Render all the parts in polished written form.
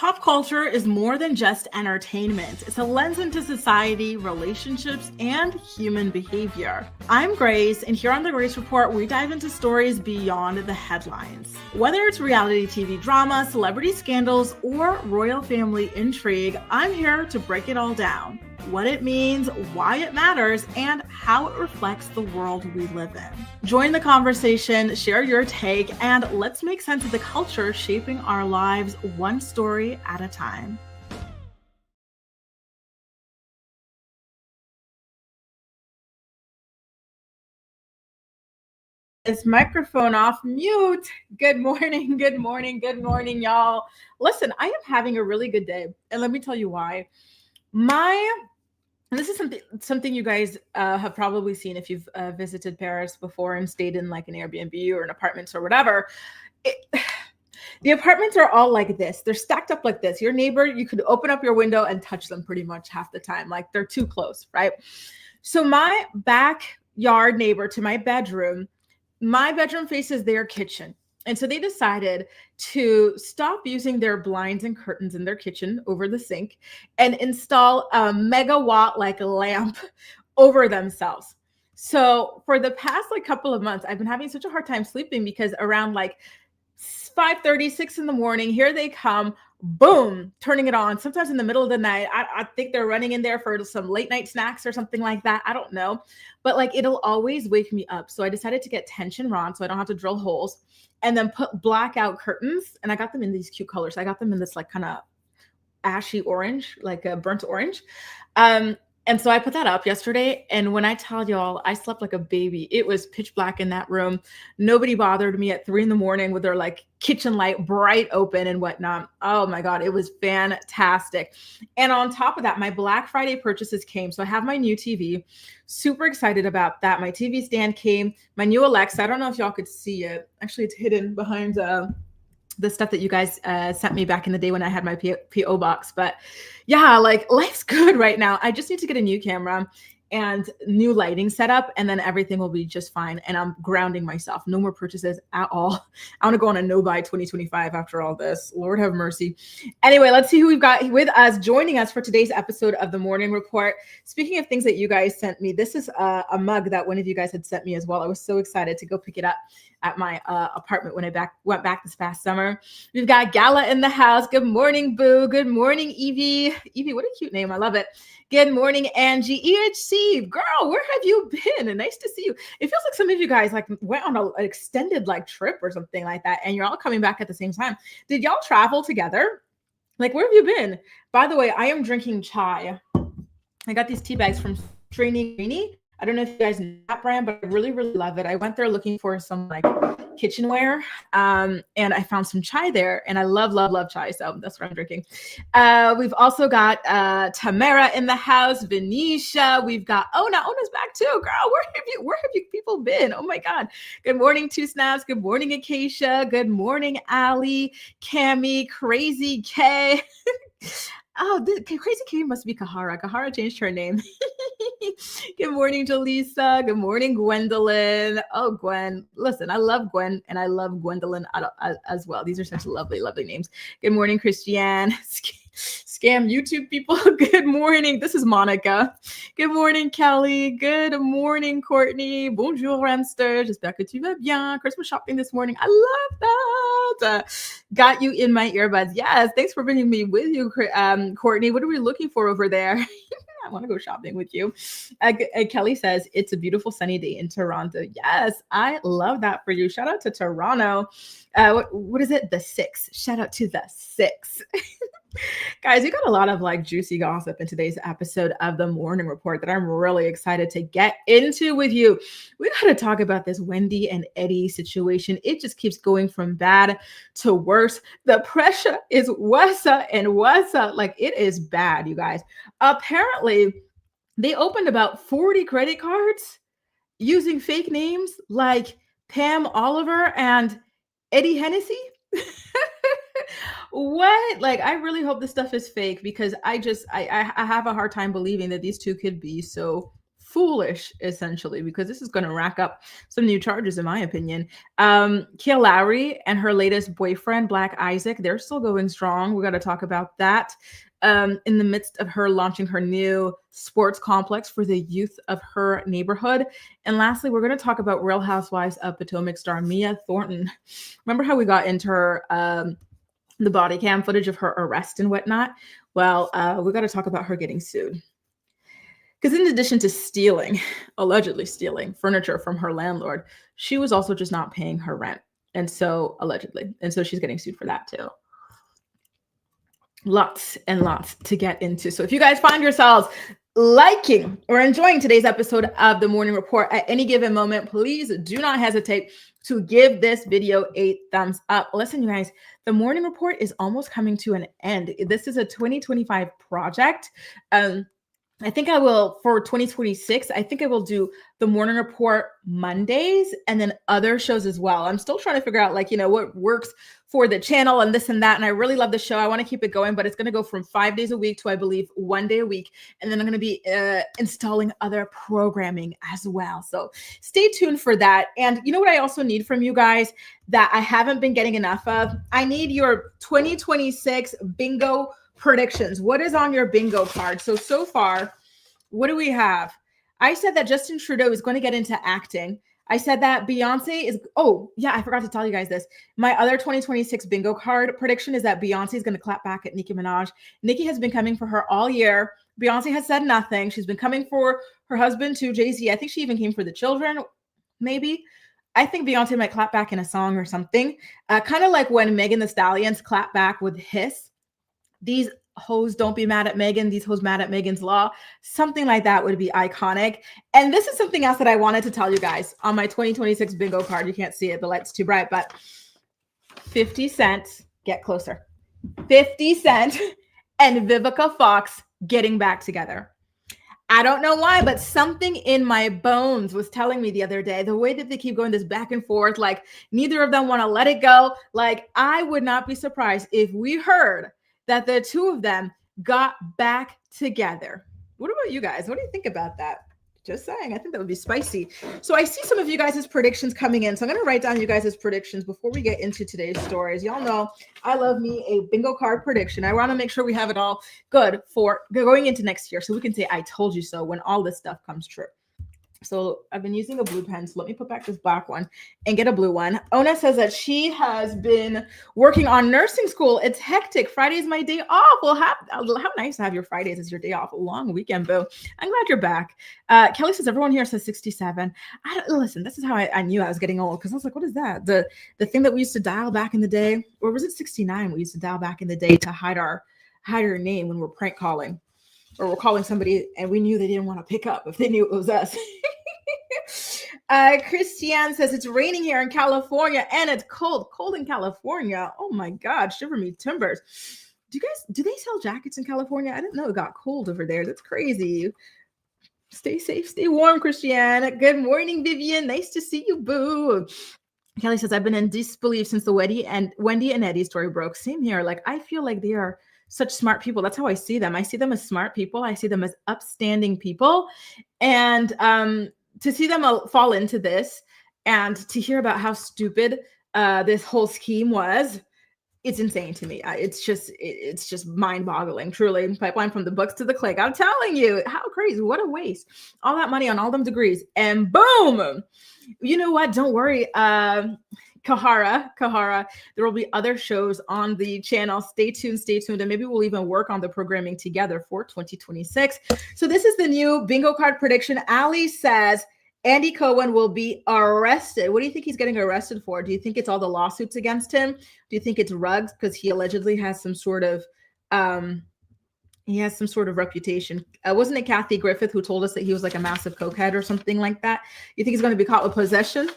Pop culture is more than just entertainment. It's a lens into society, relationships, and human behavior. I'm Grace, and here on the Grace Report, we dive into stories beyond the headlines. Whether it's reality TV drama, celebrity scandals, or royal family intrigue, I'm here to break it all down. What it means, why it matters, and how it reflects the world we live in. Join the conversation, share your take, and let's make sense of the culture shaping our lives one story at a time. This microphone off mute. Good morning, good morning, good morning, y'all. Listen, I am having a really good day, and let me tell you why. And this is something you guys have probably seen if you've visited Paris before and stayed in like an Airbnb or an apartment or whatever. The apartments are all like this. They're stacked up like this. Your neighbor, you could open up your window and touch them pretty much half the time. Like they're too close, right? So my backyard neighbor to my bedroom faces their kitchen. And so they decided to stop using their blinds and curtains in their kitchen over the sink and install a megawatt like lamp over themselves. So for the past like couple of months, I've been having such a hard time sleeping because around like 5:30, 6 in the morning, here they come, boom, turning it on. Sometimes in the middle of the night, I think they're running in there for some late night snacks or something like that. I don't know. But like it'll always wake me up. So I decided to get tension rod so I don't have to drill holes and then put blackout curtains. And I got them in these cute colors. I got them in this like kind of ashy orange, like a burnt orange. And so I put that up yesterday. And when I tell y'all, I slept like a baby. It was pitch black in that room. Nobody bothered me at 3 a.m. with their like kitchen light bright open and whatnot. Oh my God, it was fantastic. And on top of that, my Black Friday purchases came. So I have my new TV. Super excited about that. My TV stand came. My new Alexa. I don't know if y'all could see it. Actually, it's hidden behind the stuff that you guys sent me back in the day when I had my PO box. But yeah, like life's good right now. I just need to get a new camera and new lighting setup, and then everything will be just fine. And I'm grounding myself. No more purchases at all. I want to go on a no-buy 2025 after all this. Lord have mercy. Anyway, let's see who we've got with us, joining us for today's episode of the Morning Report. Speaking of things that you guys sent me, this is a mug that one of you guys had sent me as well. I was so excited to go pick it up at my apartment when I went back this past summer. We've got Gala in the house. Good morning, Boo. Good morning, Evie. Evie, what a cute name. I love it. Good morning, Angie. EHC, girl, where have you been? Nice to see you. It feels like some of you guys like went on an extended like trip or something like that, and you're all coming back at the same time. Did y'all travel together? Like, where have you been? By the way, I am drinking chai. I got these tea bags from Trini Greeny. I don't know if you guys know that brand, but I really, really love it. I went there looking for some like kitchenware, and I found some chai there, and I love, love, love chai. So that's what I'm drinking. We've also got Tamara in the house, Venetia. We've got Ona's back too. Girl, where have you people been? Oh my God. Good morning, Two Snaps. Good morning, Acacia. Good morning, Allie, Cami, Crazy K. Oh, Crazy K must be Kahara. Kahara changed her name. Good morning, Jaleesa. Good morning, Gwendolyn. Oh, Gwen. Listen, I love Gwen and I love Gwendolyn as well. These are such lovely, lovely names. Good morning, Christiane. Scam YouTube people. Good morning. This is Monica. Good morning, Kelly. Good morning, Courtney. Bonjour, Ramster. J'espère que tu vas bien. Christmas shopping this morning. I love that. Got you in my earbuds. Yes. Thanks for bringing me with you, Courtney. What are we looking for over there? I want to go shopping with you. Kelly says, it's a beautiful sunny day in Toronto. Yes, I love that for you. Shout out to Toronto. What is it? The 6. Shout out to the 6. Guys, we got a lot of like juicy gossip in today's episode of the Morning Report that I'm really excited to get into with you. We got to talk about this Wendy and Eddie situation. It just keeps going from bad to worse. The pressure is worse and worse. Like it is bad, you guys. Apparently, they opened about 40 credit cards using fake names like Pam Oliver and Eddie Hennessy. What? Like, I really hope this stuff is fake because I have a hard time believing that these two could be so foolish, essentially, because this is going to rack up some new charges, in my opinion. Kail Lowry and her latest boyfriend, Black Isaac, they're still going strong. We got to talk about that. In the midst of her launching her new sports complex for the youth of her neighborhood. And lastly, we're going to talk about Real Housewives of Potomac star Mia Thornton. Remember how we got into her the body cam footage of her arrest and whatnot? Well, we got to talk about her getting sued. Because in addition to stealing, allegedly stealing furniture from her landlord, she was also just not paying her rent. And so allegedly. And so she's getting sued for that too. Lots and lots to get into. So if you guys find yourselves liking or enjoying today's episode of The Morning Report at any given moment, please do not hesitate to give this video a thumbs up. Listen, you guys, The Morning Report is almost coming to an end. This is a 2025 project. I think I will, for 2026, I think I will do The Morning Report Mondays and then other shows as well. I'm still trying to figure out, like, you know, what works for the channel and this and that. And I really love the show. I want to keep it going, but it's going to go from 5 days a week to, I believe, 1 day a week. And then I'm going to be installing other programming as well. So stay tuned for that. And you know what I also need from you guys that I haven't been getting enough of? I need your 2026 bingo predictions. What is on your bingo card? So far, what do we have? I said that Justin Trudeau is going to get into acting. I said that Beyonce is, oh yeah, I forgot to tell you guys this. My other 2026 bingo card prediction is that Beyonce is going to clap back at Nicki Minaj. Nicki has been coming for her all year. Beyonce has said nothing. She's been coming for her husband too, Jay-Z. I think she even came for the children, maybe. I think Beyonce might clap back in a song or something. Kind of like when Megan Thee Stallions clap back with Hiss. These hoes don't be mad at Megan. These hoes mad at Megan's Law. Something like that would be iconic. And this is something else that I wanted to tell you guys on my 2026 bingo card. You can't see it. The light's too bright, but 50 Cent, get closer. 50 Cent and Vivica Fox getting back together. I don't know why, but something in my bones was telling me the other day, the way that they keep going this back and forth, like neither of them want to let it go. Like I would not be surprised if we heard that the two of them got back together. What about you guys? What do you think about that? Just saying, I think that would be spicy. So I see some of you guys' predictions coming in. So I'm going to write down you guys' predictions before we get into today's stories. Y'all know I love me a bingo card prediction. I want to make sure we have it all good for going into next year so we can say, I told you so when all this stuff comes true. So I've been using a blue pen. So let me put back this black one and get a blue one. Ona says that she has been working on nursing school. It's hectic. Friday is my day off. Well, how nice to have your Fridays as your day off. A long weekend, boo. I'm glad you're back. Kelly says everyone here says 67. Listen, this is how I knew I was getting old because I was like, what is that? The thing that we used to dial back in the day, or was it 69? We used to dial back in the day to hide our name when we're prank calling. Or we're calling somebody and we knew they didn't want to pick up if they knew it was us. Christiane says it's raining here in California and it's cold in California. Oh my God, shiver me timbers. Do they sell jackets in California? I didn't know it got cold over there. That's crazy. Stay safe, stay warm, Christiane. Good morning, Vivian. Nice to see you, boo. Kelly says I've been in disbelief since the Wendy and Eddie story broke. Same here. Like I feel like they are such smart people. That's how I see them. I see them as smart people. I see them as upstanding people. And to see them fall into this and to hear about how stupid this whole scheme was, it's insane to me. It's just mind-boggling, truly. Pipeline from the books to the click. I'm telling you, how crazy. What a waste. All that money on all them degrees. And boom. You know what? Don't worry. Kahara, there will be other shows on the channel. Stay tuned, and maybe we'll even work on the programming together for 2026. So this is the new bingo card prediction. Ali says Andy Cohen will be arrested. What do you think he's getting arrested for? Do you think it's all the lawsuits against him? Do you think it's rugs because he allegedly has some sort of reputation? Wasn't it Kathy Griffith who told us that he was like a massive cokehead or something like that? You think he's going to be caught with possession?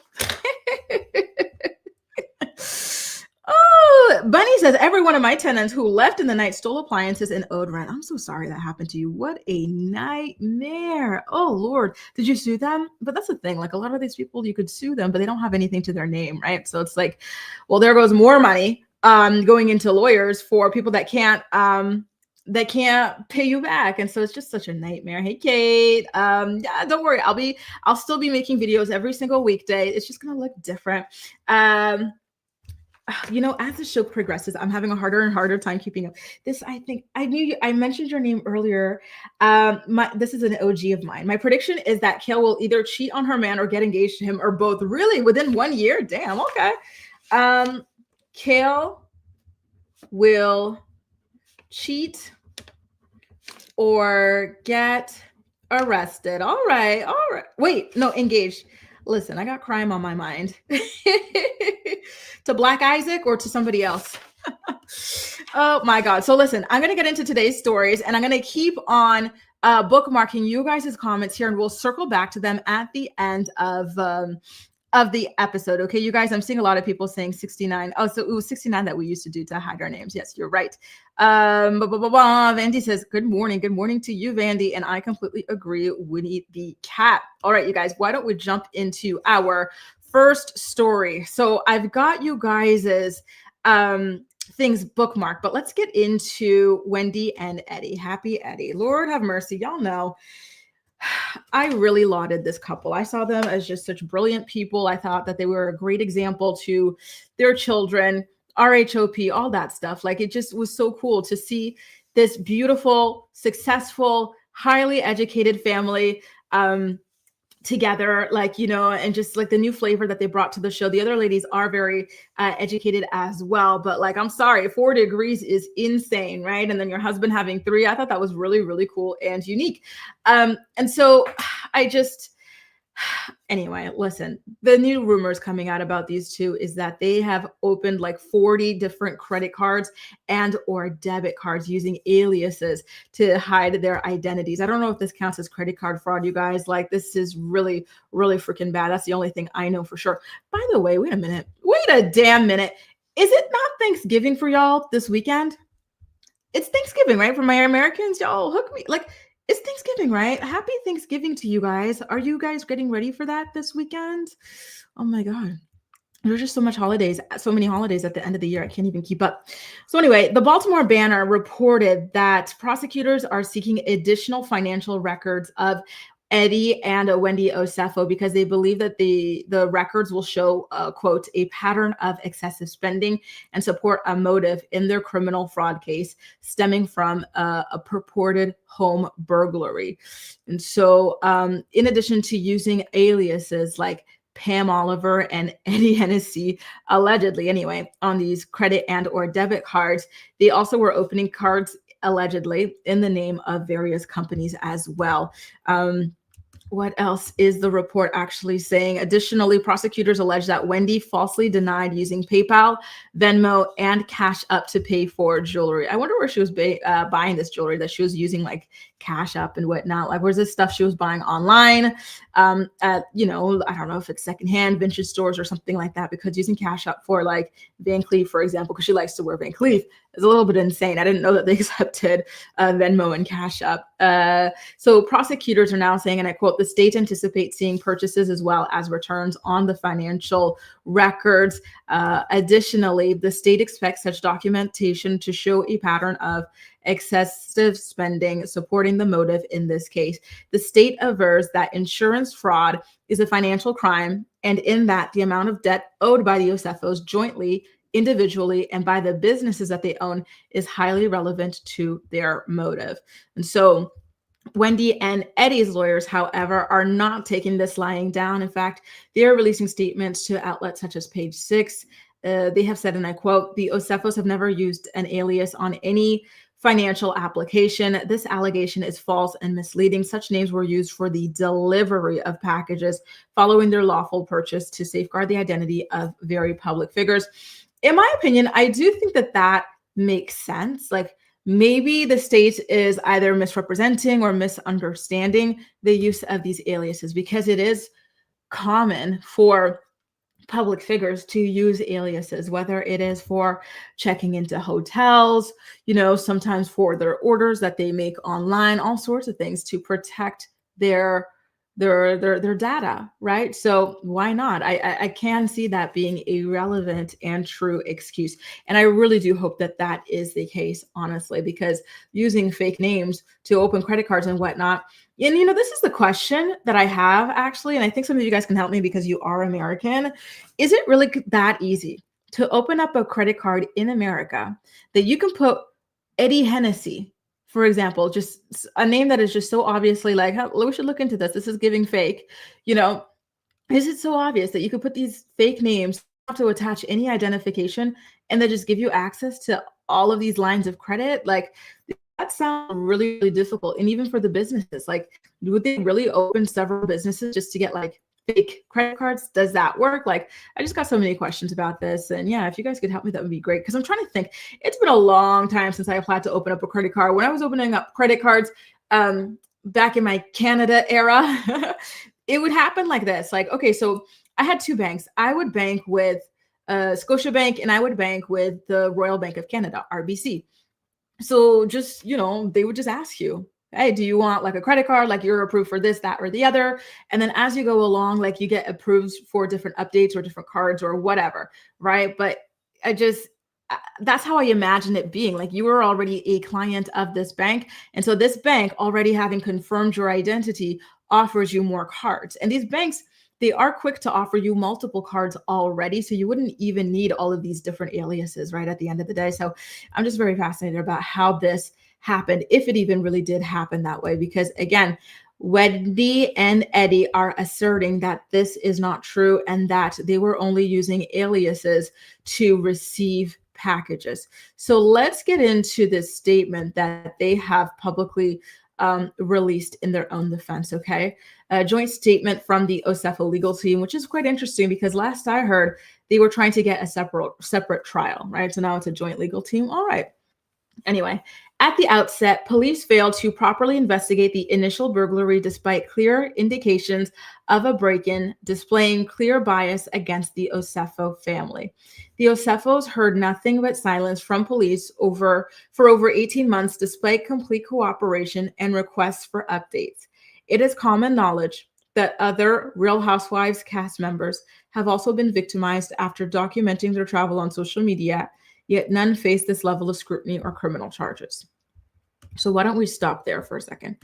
Oh, Bunny says every one of my tenants who left in the night stole appliances and owed rent. I'm so sorry that happened to you. What a nightmare. Oh Lord, did you sue them? But that's the thing, like a lot of these people, you could sue them, but they don't have anything to their name, right? So it's like, well, there goes more money going into lawyers for people that can't they can't pay you back. And so it's just such a nightmare. Hey, Kate. Yeah, don't worry. I'll still be making videos every single weekday. It's just gonna look different. Um, as the show progresses, I'm having a harder and harder time keeping up. This, I think, I mentioned your name earlier. This is an OG of mine. My prediction is that Kail will either cheat on her man or get engaged to him, or both. Really, within 1 year? Damn. Okay. Kail will cheat or get arrested. All right. Wait, no, engaged. Listen, I got crime on my mind. To Black Isaac or to somebody else? Oh my God. So listen, I'm going to get into today's stories, and I'm going to keep on bookmarking you guys' comments here, and we'll circle back to them at the end of the episode. Okay, you guys, I'm seeing a lot of people saying 69. Oh, so it was 69 that we used to do to hide our names. Yes, you're right. Vandy says, good morning to you, Vandy. And I completely agree, Winnie the cat. All right, you guys, why don't we jump into our first story? So I've got you guys's things bookmarked, but let's get into Wendy and Eddie. Happy Eddie. Lord have mercy. Y'all know I really lauded this couple. I saw them as just such brilliant people. I thought that they were a great example to their children, RHOP, all that stuff. Like, it just was so cool to see this beautiful, successful, highly educated family together, and just like the new flavor that they brought to the show. The other ladies are very educated as well, but like, I'm sorry, 4 degrees is insane, right? And then your husband having 3, I thought that was really, really cool and unique. And so anyway, listen, the new rumors coming out about these two is that they have opened like 40 different credit cards and or debit cards using aliases to hide their identities. I don't know if this counts as credit card fraud, you guys. Like, this is really, really freaking bad. That's the only thing I know for sure. By the way, wait a damn minute. Is it not Thanksgiving for y'all this weekend? It's Thanksgiving, right? For my Americans, y'all hook me. Like, it's Thanksgiving, right? Happy Thanksgiving to you guys. Are you guys getting ready for that this weekend? Oh my God. There's just so many holidays at the end of the year. I can't even keep up. So anyway, the Baltimore Banner reported that prosecutors are seeking additional financial records of Eddie and Wendy Osefo because they believe that the records will show, quote, a pattern of excessive spending and support a motive in their criminal fraud case stemming from a purported home burglary. And so in addition to using aliases like Pam Oliver and Eddie Hennessy, allegedly anyway, on these credit and or debit cards, they also were opening cards allegedly in the name of various companies as well. What else is the report actually saying? Additionally, prosecutors allege that Wendy falsely denied using PayPal, Venmo, and Cash App to pay for jewelry. I wonder where she was buying this jewelry that she was using, like Cash App and whatnot. Like, where's this stuff she was buying online? At, I don't know if it's secondhand, vintage stores or something like that, because using Cash App for like Van Cleef, for example, because she likes to wear Van Cleef, is a little bit insane. I didn't know that they accepted Venmo and Cash App. So prosecutors are now saying, and I quote, the state anticipates seeing purchases as well as returns on the financial records. Additionally, the state expects such documentation to show a pattern of excessive spending supporting the motive in this case. The state avers that insurance fraud is a financial crime, and in that the amount of debt owed by the Osefos jointly, individually, and by the businesses that they own is highly relevant to their motive. And so Wendy and Eddie's lawyers, however, are not taking this lying down. In fact, they are releasing statements to outlets such as Page Six. They have said, and I quote, the Osefos have never used an alias on any financial application. This allegation is false and misleading. Such names were used for the delivery of packages following their lawful purchase to safeguard the identity of very public figures. In my opinion, I do think that makes sense. Like, maybe the state is either misrepresenting or misunderstanding the use of these aliases, because it is common for public figures to use aliases, whether it is for checking into hotels, sometimes for their orders that they make online, all sorts of things to protect their their data, right? So why not? I can see that being a relevant and true excuse, and I really do hope that that is the case, honestly, because using fake names to open credit cards and whatnot. And this is the question that I have actually, and I think some of you guys can help me because you are American. Is it really that easy to open up a credit card in America that you can put Eddie Hennessy, for example, just a name that is just so obviously like, huh, we should look into this. This is giving fake. You know, is it so obvious that you could put these fake names to attach any identification and then just give you access to all of these lines of credit? Like, that sounds really, really difficult. And even for the businesses, like, would they really open several businesses just to get like fake credit cards? Does that work? Like, I just got so many questions about this. And yeah, if you guys could help me, that would be great. Because I'm trying to think. It's been a long time since I applied to open up a credit card. When I was opening up credit cards back in my Canada era, it would happen like this. Like, okay, so I had two banks. I would bank with Scotiabank, and I would bank with the Royal Bank of Canada, RBC. So just, they would just ask you, hey, do you want like a credit card? Like, you're approved for this, that, or the other. And then as you go along, like, you get approved for different updates or different cards or whatever, right? But that's how I imagine it being. Like, you were already a client of this bank. And so this bank, already having confirmed your identity, offers you more cards. And these banks, they are quick to offer you multiple cards already. So you wouldn't even need all of these different aliases, right, at the end of the day. So I'm just very fascinated about how this happened, if it even really did happen that way. Because again, Wendy and Eddie are asserting that this is not true and that they were only using aliases to receive packages. So let's get into this statement that they have publicly released in their own defense. Okay. A joint statement from the Osefo legal team, which is quite interesting because last I heard, they were trying to get a separate trial, right? So now it's a joint legal team. All right. Anyway, at the outset, police failed to properly investigate the initial burglary despite clear indications of a break-in, displaying clear bias against the Osefo family. The Osefos heard nothing but silence from police for over 18 months, despite complete cooperation and requests for updates. It is common knowledge that other Real Housewives cast members have also been victimized after documenting their travel on social media, yet none face this level of scrutiny or criminal charges. So why don't we stop there for a second?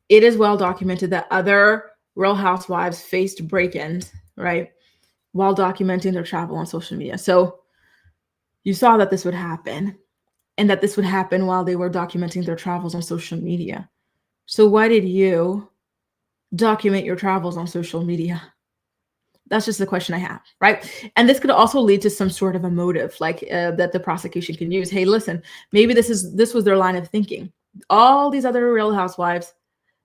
It is well documented that other Real Housewives faced break-ins, right, while documenting their travel on social media. So you saw that this would happen, and that this would happen while they were documenting their travels on social media. So why did you document your travels on social media? That's just the question I have, right? And this could also lead to some sort of a motive, like that the prosecution can use. Hey, listen, maybe this was their line of thinking. All these other Real Housewives,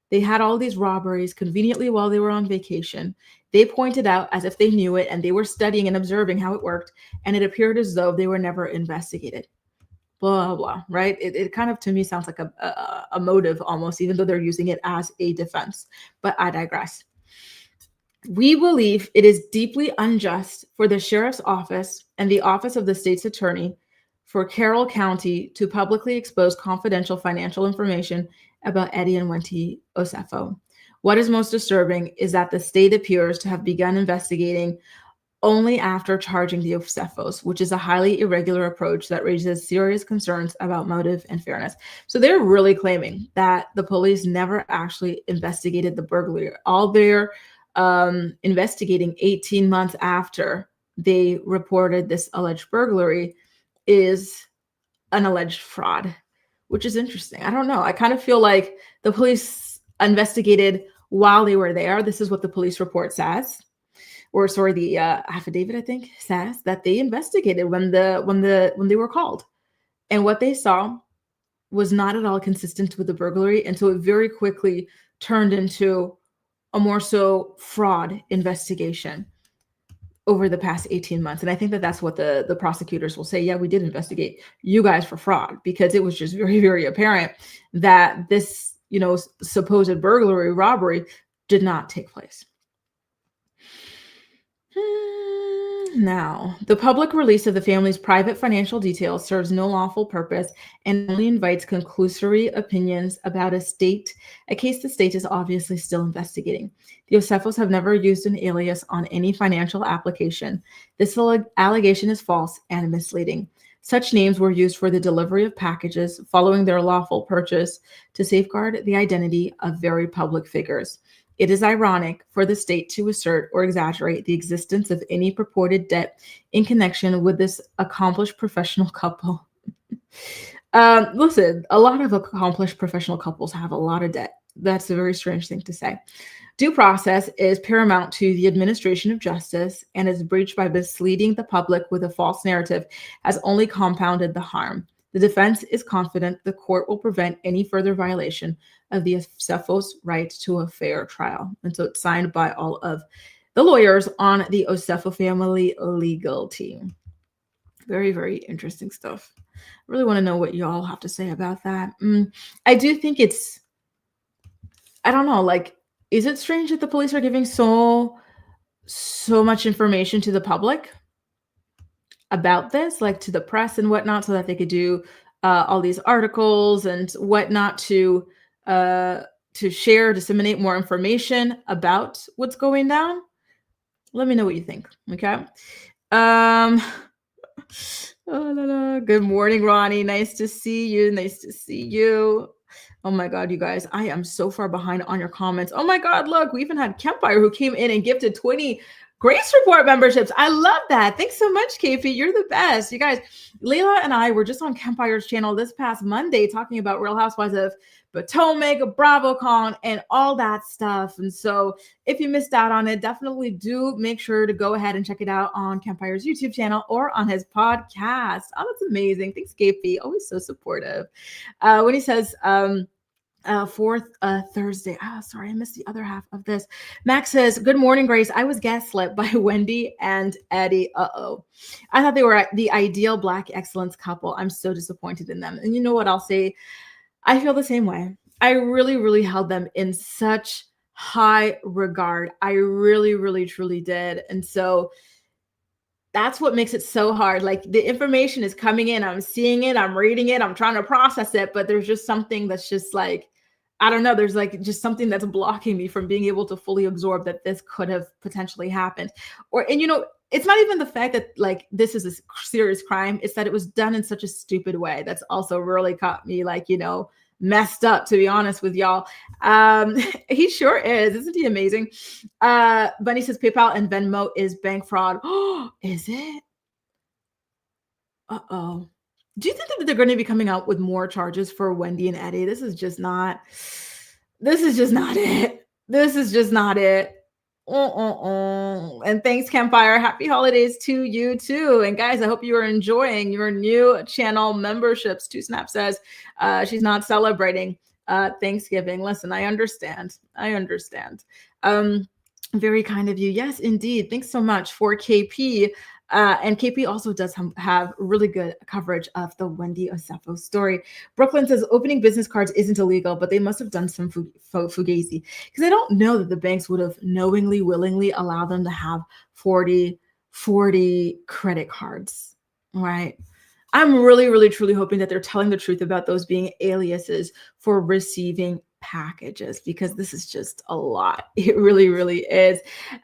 they had all these robberies conveniently while they were on vacation. They pointed out as if they knew it, and they were studying and observing how it worked, and it appeared as though they were never investigated. Blah, blah, right? It kind of, to me, sounds like a motive almost, even though they're using it as a defense. But I digress. We believe it is deeply unjust for the sheriff's office and the office of the state's attorney for Carroll County to publicly expose confidential financial information about Eddie and Wendy Osefo. What is most disturbing is that the state appears to have begun investigating only after charging the Osefos, which is a highly irregular approach that raises serious concerns about motive and fairness. So they're really claiming that the police never actually investigated the burglary. All they're investigating 18 months after they reported this alleged burglary is an alleged fraud, which is interesting. I don't know. I kind of feel like the police investigated while they were there. This is what the police report says, or sorry, the affidavit, I think, says that they investigated when they were called, and what they saw was not at all consistent with the burglary, and so it very quickly turned into a more so fraud investigation over the past 18 months. And I think that that's what the prosecutors will say. Yeah, we did investigate you guys for fraud, because it was just very, very apparent that this, supposed burglary, robbery did not take place. Now, the public release of the family's private financial details serves no lawful purpose and only invites conclusory opinions about a case the state is obviously still investigating. The Osefos have never used an alias on any financial application. This allegation is false and misleading. Such names were used for the delivery of packages following their lawful purchase to safeguard the identity of very public figures. It is ironic for the state to assert or exaggerate the existence of any purported debt in connection with this accomplished professional couple. Listen, a lot of accomplished professional couples have a lot of debt. That's a very strange thing to say. Due process is paramount to the administration of justice, and its breach by misleading the public with a false narrative has only compounded the harm. The defense is confident the court will prevent any further violation of the Osefos' right to a fair trial. And so it's signed by all of the lawyers on the Osefo family legal team. Very, very interesting stuff. I really want to know what y'all have to say about that. I do think it's, I don't know, like, is it strange that the police are giving so much information to the public about this, like to the press and whatnot, so that they could do all these articles and whatnot to share, disseminate more information about what's going down? Let me know what you think. Okay. Good morning, Ronnie. Nice to see you. Nice to see you. Oh my God, you guys, I am so far behind on your comments. Oh my God, look, we even had Campfire who came in and gifted 20 Grace Report memberships. I love that. Thanks so much, KP. You're the best. You guys, Layla and I were just on Campire's channel this past Monday talking about Real Housewives of Potomac, BravoCon, and all that stuff. And so if you missed out on it, definitely do make sure to go ahead and check it out on Campire's YouTube channel or on his podcast. Oh, that's amazing. Thanks, KP. Always so supportive. When he says, fourth Thursday. Sorry, I missed the other half of this. Max says, good morning, Grace. I was gaslit by Wendy and Eddie. I thought they were the ideal Black excellence couple. I'm so disappointed in them. And you know what I'll say? I feel the same way. I really, really held them in such high regard. I really, really, truly did. And so that's what makes it so hard. Like, the information is coming in. I'm seeing it. I'm reading it. I'm trying to process it. But there's just something that's just like, I don't know. There's like just something that's blocking me from being able to fully absorb that this could have potentially happened. And you know, it's not even the fact that like this is a serious crime. It's that it was done in such a stupid way. That's also really caught me, like, you know, messed up, to be honest with y'all. He sure is. Isn't he amazing? Bunny says PayPal and Venmo is bank fraud. Oh, is it? Uh-oh. Do you think that they're going to be coming out with more charges for Wendy and Eddie? This is just not it. This is just not it. And thanks, Campfire. Happy holidays to you too. And guys, I hope you are enjoying your new channel memberships. 2Snap says she's not celebrating Thanksgiving. Listen, I understand. Very kind of you. Yes, indeed. Thanks so much for KP. And KP also does have really good coverage of the Wendy Osefo story. Brooklyn says opening business cards isn't illegal, but they must have done some fugazi, because I don't know that the banks would have knowingly, willingly allowed them to have 40 credit cards, right? I'm really, really, truly hoping that they're telling the truth about those being aliases for receiving packages, because this is just a lot. It really, really is.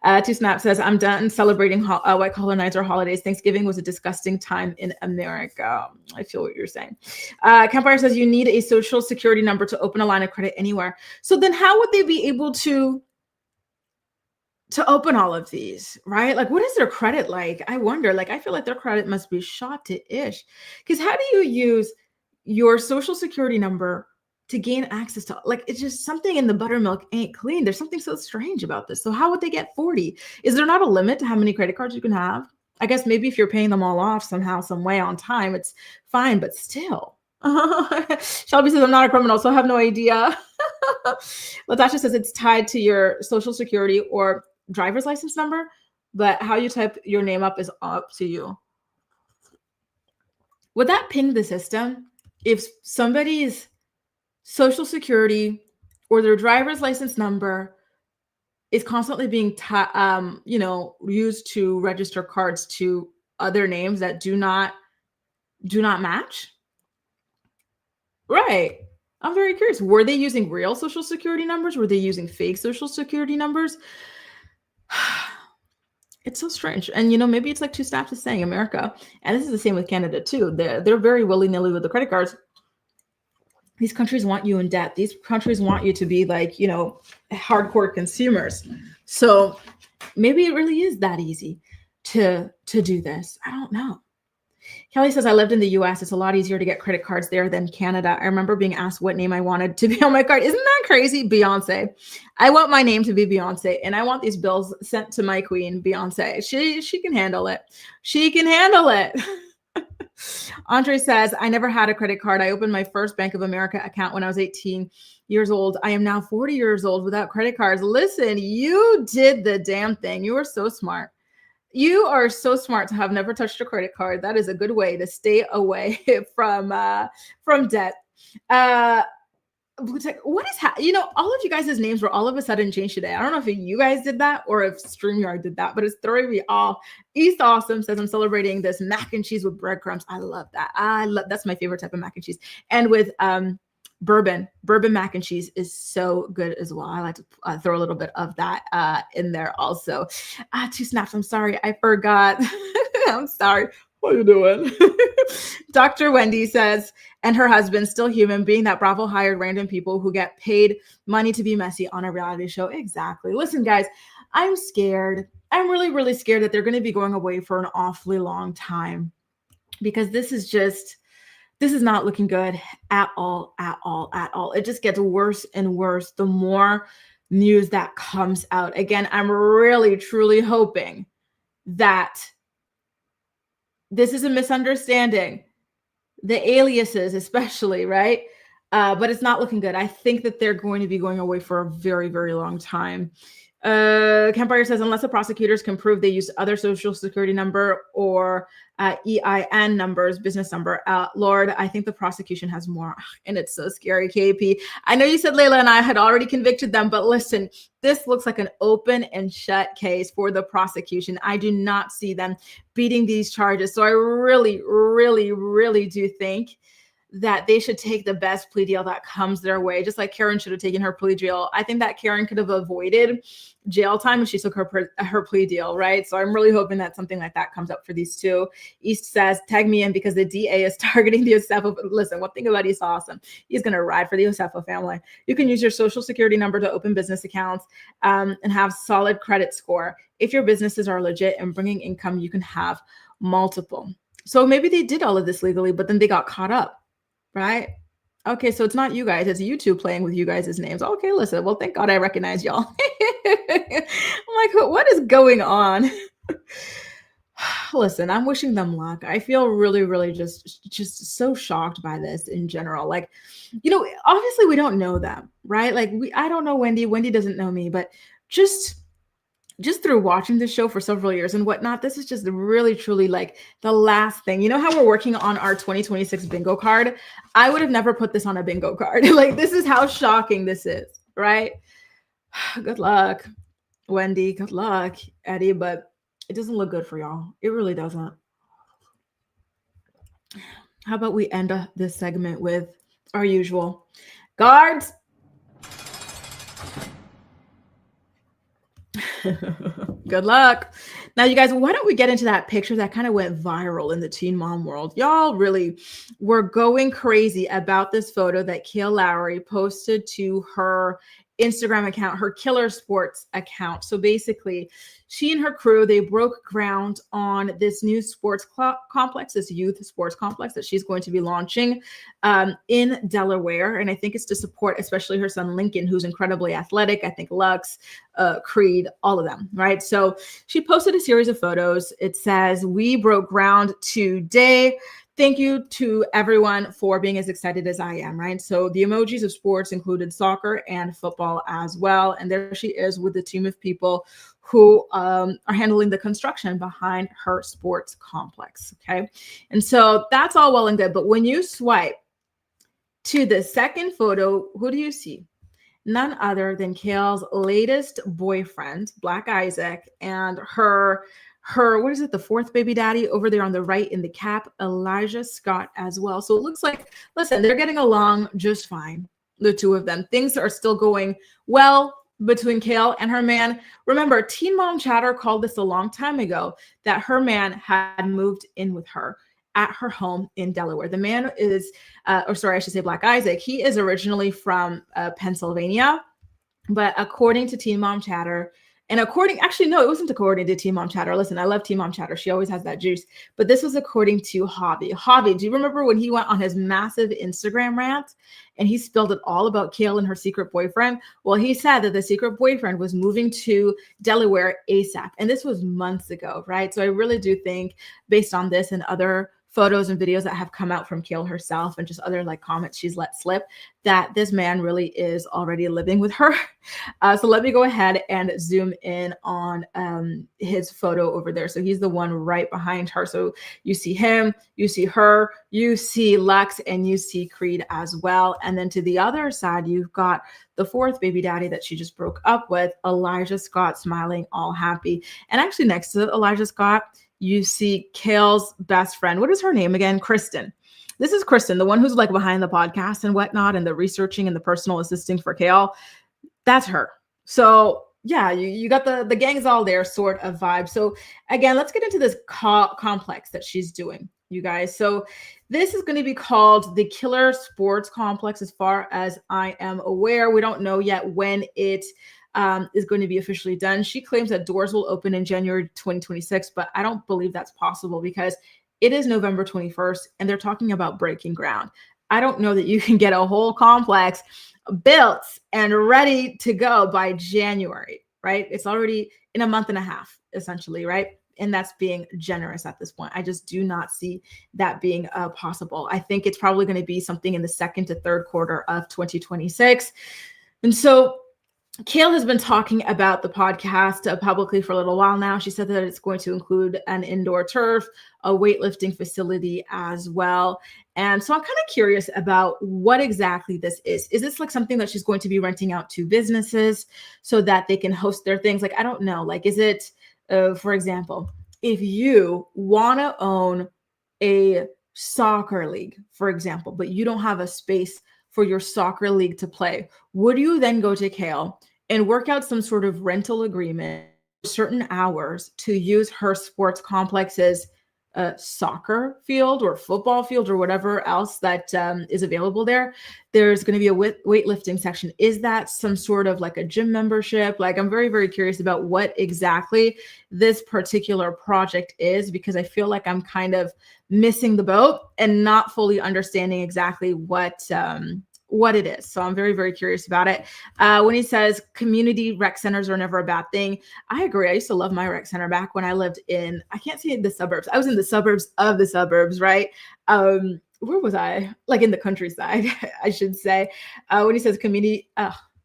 2Snap says, I'm done celebrating white collar nights or holidays. Thanksgiving was a disgusting time in America. I feel what you're saying. Campfire says you need a social security number to open a line of credit anywhere. So then how would they be able to open all of these, right? Like, what is their credit like? I wonder. Like, I feel like their credit must be shot to ish, because how do you use your social security number to gain access to, like, it's just something in the buttermilk ain't clean. There's something so strange about this. So how would they get 40? Is there not a limit to how many credit cards you can have? I guess maybe if you're paying them all off somehow, some way on time, it's fine, but still. Shelby says, I'm not a criminal, so I have no idea. Latasha says it's tied to your social security or driver's license number, but how you type your name up is up to you. Would that ping the system if somebody's social security or their driver's license number is constantly being used to register cards to other names that do not match. Right. I'm very curious. Were they using real social security numbers? Were they using fake social security numbers? It's so strange. And maybe it's like two snaps of saying America. And this is the same with Canada too. They're very willy-nilly with the credit cards. These countries want you in debt. These countries want you to be like, hardcore consumers. So maybe it really is that easy to do this. I don't know. Kelly says, I lived in the US. It's a lot easier to get credit cards there than Canada. I remember being asked what name I wanted to be on my card. Isn't that crazy? Beyonce. I want my name to be Beyonce, and I want these bills sent to my queen, Beyonce. She can handle it. She can handle it. Andre says, I never had a credit card. I opened my first Bank of America account when I was 18 years old. I am now 40 years old without credit cards. Listen, you did the damn thing. You were so smart. You are so smart to have never touched a credit card. That is a good way to stay away from debt. What is all of you guys' names were all of a sudden changed today. I don't know if you guys did that or if StreamYard did that, but it's throwing me off. East Awesome says, I'm celebrating this mac and cheese with breadcrumbs. I love that. That's my favorite type of mac and cheese. And with bourbon mac and cheese is so good as well. I like to throw a little bit of that in there also. Two snaps. I'm sorry. I forgot. I'm sorry. What are you doing? Dr. Wendy says, and her husband, still human, being that Bravo hired random people who get paid money to be messy on a reality show. Exactly. Listen, guys, I'm scared. I'm really, really scared that they're going to be going away for an awfully long time, because this is not looking good at all. It just gets worse and worse the more news that comes out. Again, I'm really, truly hoping that this is a misunderstanding. The aliases, especially, right? But it's not looking good. I think that they're going to be going away for a very, very long time. Campfire says, unless the prosecutors can prove they used other social security number or EIN numbers, business number, Lord, I think the prosecution has more. And it's so scary, KP. I know you said Layla and I had already convicted them, but listen, this looks like an open and shut case for the prosecution. I do not see them beating these charges. So I really, really, really do think that they should take the best plea deal that comes their way, just like Karen should have taken her plea deal. I think that Karen could have avoided jail time if she took her plea deal, right? So I'm really hoping that something like that comes up for these two. East says, tag me in because the DA is targeting the Osefo. Listen, one thing about East Awesome, he's going to ride for the Osefo family. You can use your social security number to open business accounts and have solid credit score. If your businesses are legit and bringing income, you can have multiple. So maybe they did all of this legally, but then they got caught up. Right? Okay, so it's not you guys. It's YouTube playing with you guys' names. Okay, listen. Well, thank God I recognize y'all. I'm like, what is going on? Listen, I'm wishing them luck. I feel really, really just so shocked by this in general. Like, obviously we don't know them, right? Like I don't know Wendy. Wendy doesn't know me, but just through watching this show for several years and whatnot, this is just really, truly like the last thing. You know how we're working on our 2026 bingo card? I would have never put this on a bingo card. Like, this is how shocking this is, right? Good luck, Wendy. Good luck, Eddie. But it doesn't look good for y'all. It really doesn't. How about we end this segment with our usual guards? Good luck. Now, you guys, why don't we get into that picture that kind of went viral in the teen mom world? Y'all really were going crazy about this photo that Kail Lowry posted to her Instagram account, her Killer Sports account. So basically, she and her crew, they broke ground on this new sports complex, this youth sports complex that she's going to be launching in Delaware. And I think it's to support especially her son, Lincoln, who's incredibly athletic. I think Lux, Creed, all of them, right? So she posted a series of photos. It says, we broke ground today. Thank you to everyone for being as excited as I am, right? So the emojis of sports included soccer and football as well. And there she is with a team of people who are handling the construction behind her sports complex, okay? And so that's all well and good. But when you swipe to the second photo, who do you see? none other than Kail's latest boyfriend, Black Isaac, and her what is it, the fourth baby daddy over there on the right in the cap, Elijah Scott as well. So it looks like, listen, they're getting along just fine, the two of them. Things are still going well between Kail and her man. Remember, Teen Mom Chatter called this a long time ago, that her man had moved in with her at her home in Delaware. The man is, or sorry, I should say Black Isaac. He is originally from Pennsylvania, but according to Teen Mom Chatter, and actually, no, it wasn't according to Teen Mom Chatter. Listen, I love Teen Mom Chatter. She always has that juice. But this was according to Hobby. Hobby, do you remember when he went on his massive Instagram rant and he spilled it all about Kail and her secret boyfriend? Well, he said that the secret boyfriend was moving to Delaware ASAP. And this was months ago, right? So I really do think, based on this and other photos and videos that have come out from Kail herself and just other like comments she's let slip, that this man really is already living with her. So let me go ahead and zoom in on his photo over there. So he's the one right behind her. So you see him, you see her, you see Lex, and you see Creed as well. And then to the other side, you've got the fourth baby daddy that she just broke up with, Elijah Scott, smiling all happy. And actually next to Elijah Scott, you see Kail's best friend. What is her name again? Kristen. This is Kristen, the one who's like behind the podcast and whatnot, and the researching and the personal assisting for Kail. That's her. So yeah, you got the gang's all there sort of vibe. So again, let's get into this complex that she's doing, you guys. So this is going to be called the Killer Sports Complex, as far as I am aware. We don't know yet when it is going to be officially done. She claims that doors will open in January 2026, but I don't believe that's possible because it is November 21st and they're talking about breaking ground. I don't know that you can get a whole complex built and ready to go by January, right? It's already in a month and a half, essentially, right? And that's being generous at this point. I just do not see that being possible. I think it's probably going to be something in the second to third quarter of 2026. And so Kail has been talking about the podcast publicly for a little while now. She said that it's going to include an indoor turf, a weightlifting facility as well. And so I'm kind of curious about what exactly this is. Is this like something that she's going to be renting out to businesses so that they can host their things? Like, I don't know. Like, is it, for example, if you want to own a soccer league, for example, but you don't have a space for your soccer league to play, would you then go to Kail and work out some sort of rental agreement for certain hours to use her sports complex's soccer field or football field or whatever else that is available there? There's going to be a weightlifting section. Is that some sort of like a gym membership? Like, I'm very, very curious about what exactly this particular project is, because I feel like I'm kind of missing the boat and not fully understanding exactly what it is. So I'm very, very curious about it. When he says community rec centers are never a bad thing, I agree. I used to love my rec center back when I lived in, I can't say the suburbs. I was in the suburbs of the suburbs, right? Where was I? Like in the countryside, I should say. When he says community,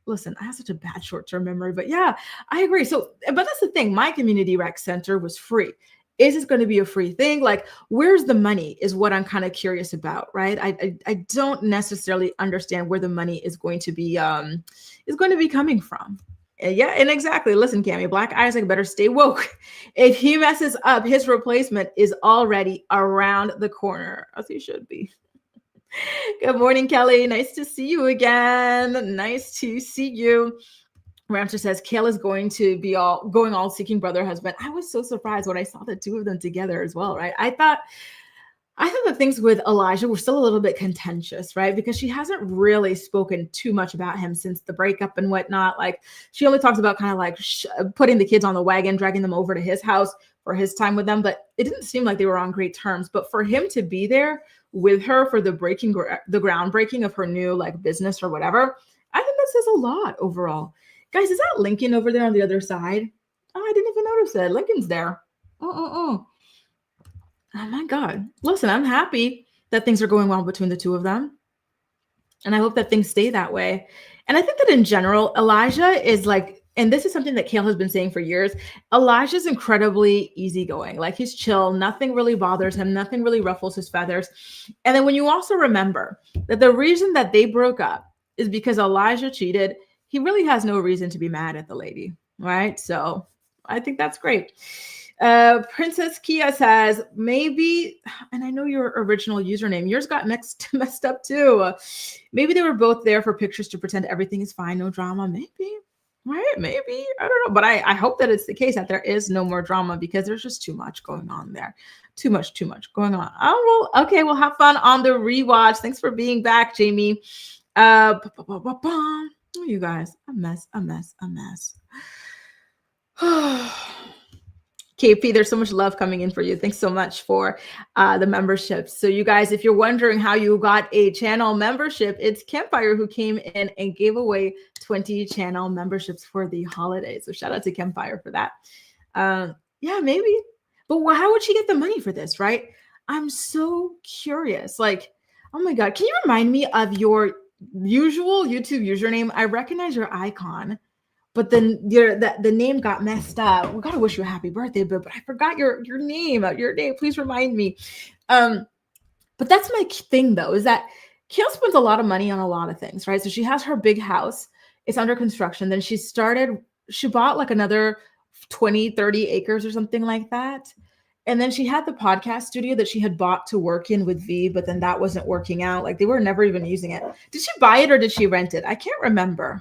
listen, I have such a bad short-term memory, but yeah, I agree. So, but that's the thing. My community rec center was free. Is this going to be a free thing? Like, where's the money is what I'm kind of curious about, right? I don't necessarily understand where the money is going to be coming from. Yeah, and exactly. Listen, Cammie, Black Isaac better stay woke. If he messes up, his replacement is already around the corner, as he should be. Good morning, Kelly. Nice to see you again. Nice to see you. Ramster says Kail is going to be going all seeking brother husband. I was so surprised when I saw the two of them together as well, right? I thought that things with Elijah were still a little bit contentious, right? Because she hasn't really spoken too much about him since the breakup and whatnot. Like, she only talks about kind of like putting the kids on the wagon, dragging them over to his house for his time with them. But it didn't seem like they were on great terms. But for him to be there with her for the groundbreaking of her new like business or whatever, I think that says a lot overall. Guys, is that Lincoln over there on the other side? Oh, I didn't even notice it. Lincoln's there. Oh my God. Listen, I'm happy that things are going well between the two of them. And I hope that things stay that way. And I think that in general, Elijah is like, and this is something that Kail has been saying for years, Elijah's incredibly easygoing. Like, he's chill. Nothing really bothers him. Nothing really ruffles his feathers. And then when you also remember that the reason that they broke up is because Elijah cheated, he really has no reason to be mad at the lady, right? So I think that's great. Princess Kia says, maybe, and I know your original username, yours got messed up too. Maybe they were both there for pictures to pretend everything is fine, no drama. Maybe, right? Maybe. I don't know. But I hope that it's the case that there is no more drama, because there's just too much going on there. Too much going on. Oh, well, okay. We'll have fun on the rewatch. Thanks for being back, Jamie. You guys, a mess. KP, there's so much love coming in for you. Thanks so much for the memberships. So you guys, if you're wondering how you got a channel membership, it's Campfire who came in and gave away 20 channel memberships for the holidays. So shout out to Campfire for that. Yeah, maybe. But how would she get the money for this, right? I'm so curious. Like, oh my God, can you remind me of your usual YouTube username? I recognize your icon, but then the name got messed up. We gotta wish you a happy birthday, but I forgot your name. Please remind me. But that's my thing though, is that Kail spends a lot of money on a lot of things, right? So she has her big house. It's under construction. Then she bought like another 20, 30 acres or something like that. And then she had the podcast studio that she had bought to work in with V, but then that wasn't working out. Like they were never even using it. Did she buy it or did she rent it? I can't remember.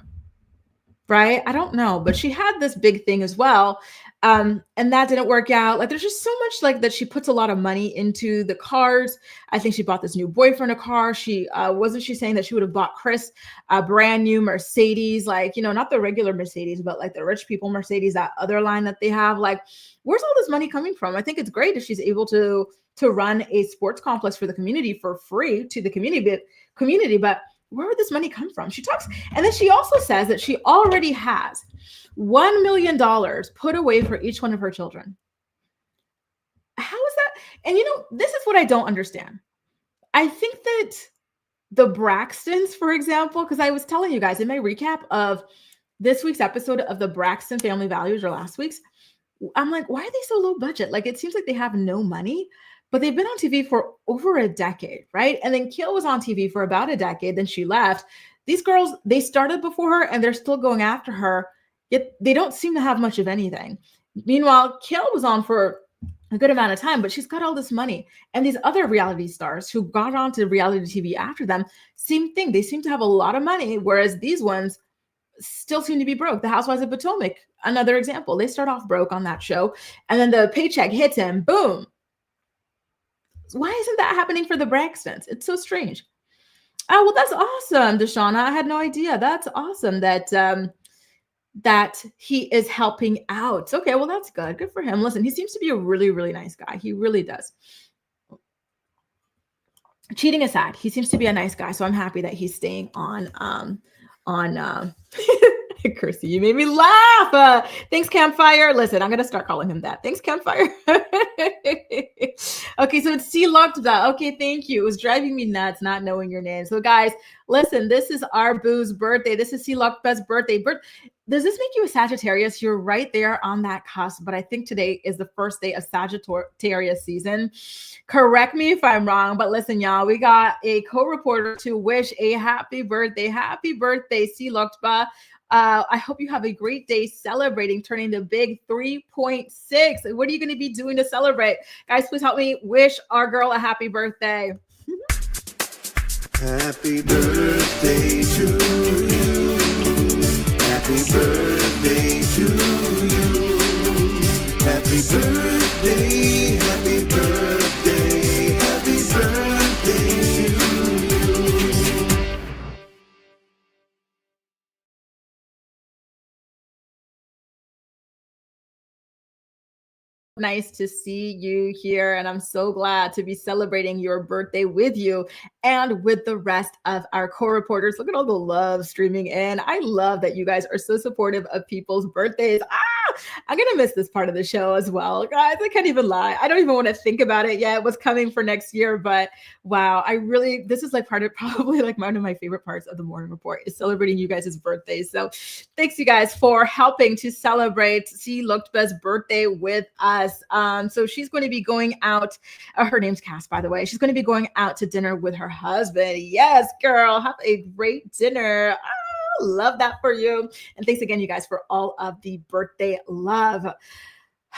Right? I don't know, but she had this big thing as well. And that didn't work out. Like there's just so much like that. She puts a lot of money into the cars. I think she bought this new boyfriend a car. She wasn't she saying that she would have bought Chris a brand new Mercedes, like, you know, not the regular Mercedes, but like the rich people Mercedes, that other line that they have. Like, where's all this money coming from? I think it's great if she's able to run a sports complex for the community for free to the community, but where would this money come from? She talks, and then she also says that she already has $1 million put away for each one of her children. How is that? And you know, this is what I don't understand. I think that the Braxtons, for example, because I was telling you guys in my recap of this week's episode of the Braxton Family Values, or last week's, I'm like, why are they so low budget? Like, it seems like they have no money. But they've been on TV for over a decade, right? And then Kail was on TV for about a decade. Then she left. These girls, they started before her and they're still going after her, yet they don't seem to have much of anything. Meanwhile, Kail was on for a good amount of time, but she's got all this money. And these other reality stars who got onto reality TV after them, same thing. They seem to have a lot of money, whereas these ones still seem to be broke. The Housewives of Potomac, another example. They start off broke on that show, and then the paycheck hits him, boom. Why isn't that happening for the Braxtons? It's so strange. Oh, well, that's awesome, Deshauna. I had no idea. That's awesome that that he is helping out. Okay, well, that's good. Good for him. Listen, he seems to be a really, really nice guy. He really does. Cheating aside, he seems to be a nice guy. So I'm happy that he's staying on Kirsty, you made me laugh. Thanks, Campfire. Listen, I'm going to start calling him that. Thanks, Campfire. Okay, so it's C Locked. Okay, thank you. It was driving me nuts not knowing your name. So, guys, listen, this is our Boo's birthday. This is C Lock's birthday. Does this make you a Sagittarius? You're right there on that cusp, but I think today is the first day of Sagittarius season. Correct me if I'm wrong, but listen, y'all, we got a co-reporter to wish a happy birthday. Happy birthday, C Locked. I hope you have a great day celebrating turning the big 3.6. What are you going to be doing to celebrate? Guys, please help me wish our girl a happy birthday. Happy birthday to you. Happy birthday to you. Happy birthday, happy birthday, happy birthday to you. Nice to see you here, and I'm so glad to be celebrating your birthday with you and with the rest of our co-reporters. Look at all the love streaming in. I love that you guys are so supportive of people's birthdays. I'm gonna miss this part of the show as well, guys. I can't even lie. I don't even want to think about it yet. What's coming for next year? But wow, this is like probably like one of my favorite parts of the morning report is celebrating you guys' birthdays. So thanks you guys for helping to celebrate C Lookba's birthday with us. So she's going to be going out. Her name's Cass, by the way. She's going to be going out to dinner with her husband. Yes, girl, have a great dinner. Love that for you. And thanks again, you guys, for all of the birthday love.